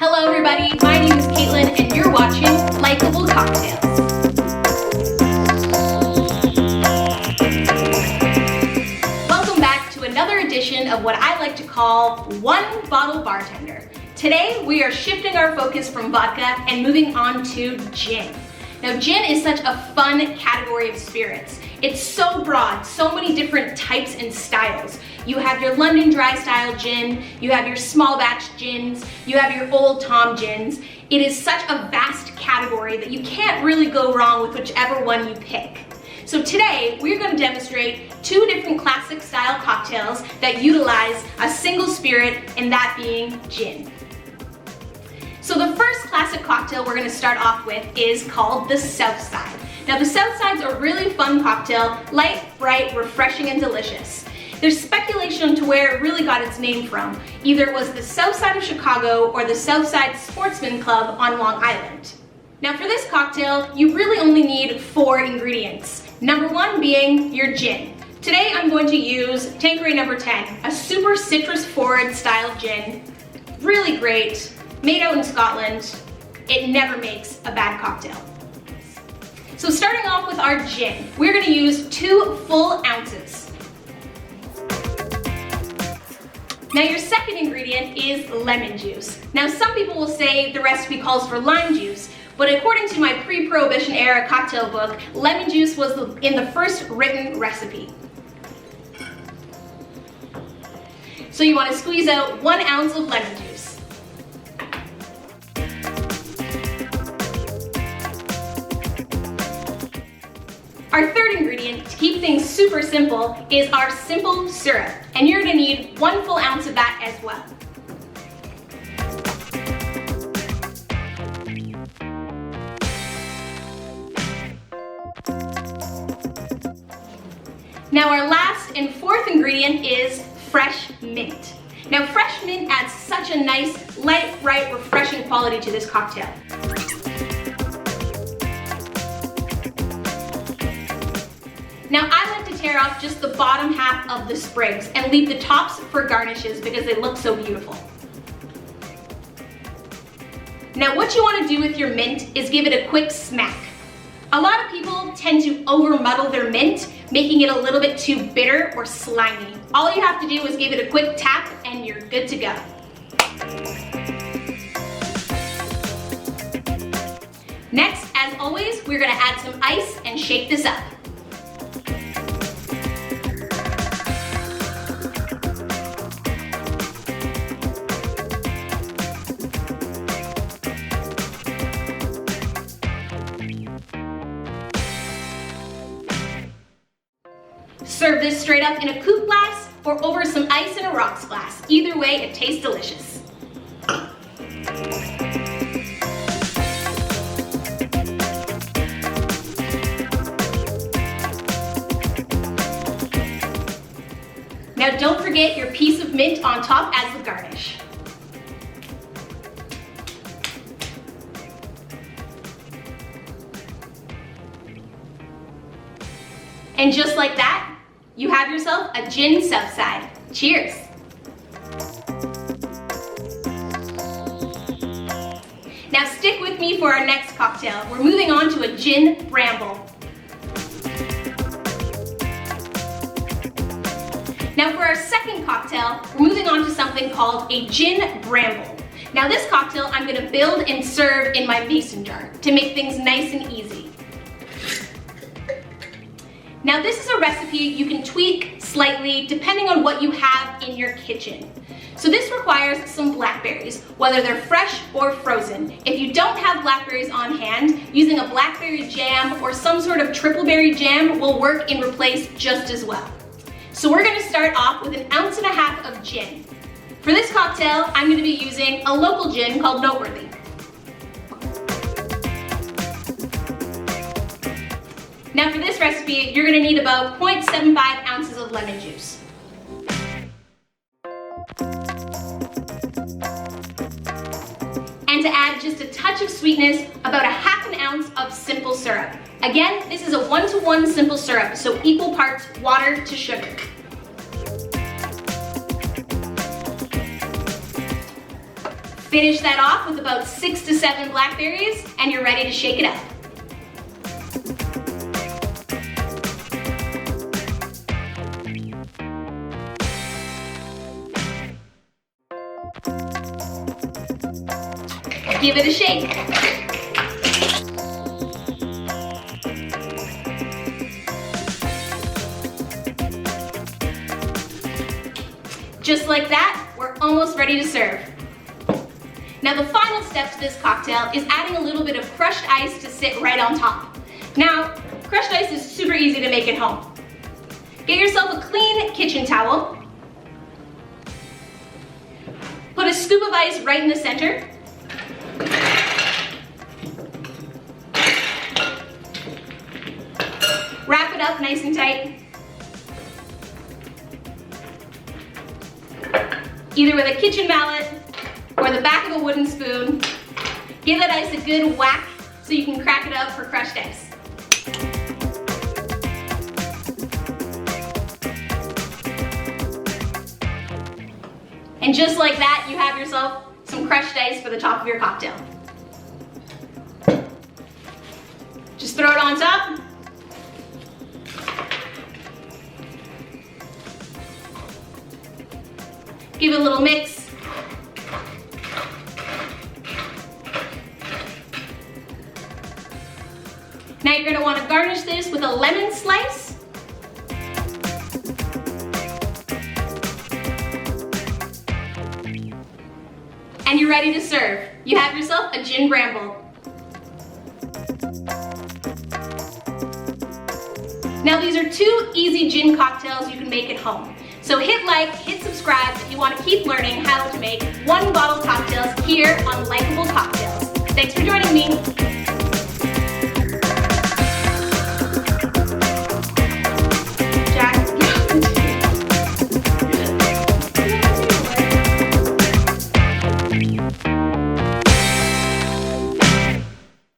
Hello everybody, my name is Caitlin and you're watching Likeable Cocktails. Welcome back to another edition of what I like to call One Bottle Bartender. Today we are shifting our focus from vodka and moving on to gin. Now gin is such a fun category of spirits. It's so broad, so many different types and styles. You have your London dry style gin, you have your small batch gins, you have your Old Tom gins. It is such a vast category that you can't really go wrong with whichever one you pick. So today we're going to demonstrate two different classic style cocktails that utilize a single spirit, and that being gin. So the first classic cocktail we're going to start off with is called the Southside. Now the Southside's a really fun cocktail, light, bright, refreshing, and delicious. There's speculation to where it really got its name from. Either it was the South Side of Chicago or the Southside Sportsman Club on Long Island. Now for this cocktail, you really only need 4 ingredients. Number 1 being your gin. Today I'm going to use Tanqueray number 10, a super citrus forward style gin. Really great, made out in Scotland. It never makes a bad cocktail. So starting off with our gin, we're going to use 2 full ounces. Now your second ingredient is lemon juice. Now some people will say the recipe calls for lime juice, but according to my pre-Prohibition era cocktail book, lemon juice was in the first written recipe. So you want to squeeze out 1 ounce of lemon juice. Our third ingredient, to keep things super simple, is our simple syrup, and you're going to need 1 full ounce of that as well. Now our last and fourth ingredient is fresh mint. Now fresh mint adds such a nice, light, bright, refreshing quality to this cocktail. Now I like to tear off just the bottom half of the sprigs and leave the tops for garnishes because they look so beautiful. Now what you want to do with your mint is give it a quick smack. A lot of people tend to over muddle their mint, making it a little bit too bitter or slimy. All you have to do is give it a quick tap and you're good to go. Next, as always, we're going to add some ice and shake this up. Serve this straight up in a coupe glass or over some ice in a rocks glass. Either way, it tastes delicious. Now don't forget your piece of mint on top as the garnish. And just like that, you have yourself a gin Southside. Cheers! Now stick with me for our next cocktail. We're moving on to a gin Bramble. Now for our second cocktail, we're moving on to something called a gin Bramble. Now this cocktail I'm going to build and serve in my mason jar to make things nice and easy. Now this is a recipe you can tweak slightly depending on what you have in your kitchen. So this requires some blackberries, whether they're fresh or frozen. If you don't have blackberries on hand, using a blackberry jam or some sort of triple berry jam will work and replace just as well. So we're going to start off with 1.5 ounces of gin. For this cocktail, I'm going to be using a local gin called Noteworthy. Now for this recipe, you're going to need about 0.75 ounces of lemon juice. And to add just a touch of sweetness, about 1/2 ounce of simple syrup. Again, this is a 1-to-1 simple syrup, so equal parts water to sugar. Finish that off with about 6 to 7 blackberries, and you're ready to shake it up. Give it a shake. Just like that, we're almost ready to serve. Now the final step to this cocktail is adding a little bit of crushed ice to sit right on top. Now, crushed ice is super easy to make at home. Get yourself a clean kitchen towel. Put a scoop of ice right in the center. Wrap it up nice and tight. Either with a kitchen mallet or the back of a wooden spoon. Give that ice a good whack so you can crack it up for crushed ice. And just like that, you have yourself some crushed ice for the top of your cocktail. Just throw it on top. Give it a little mix. Now you're going to want to garnish this with a lemon slice. And you're ready to serve. You have yourself a gin Bramble. Now these are 2 easy gin cocktails you can make at home. So hit like, hit subscribe if you want to keep learning how to make one bottle cocktails here on Like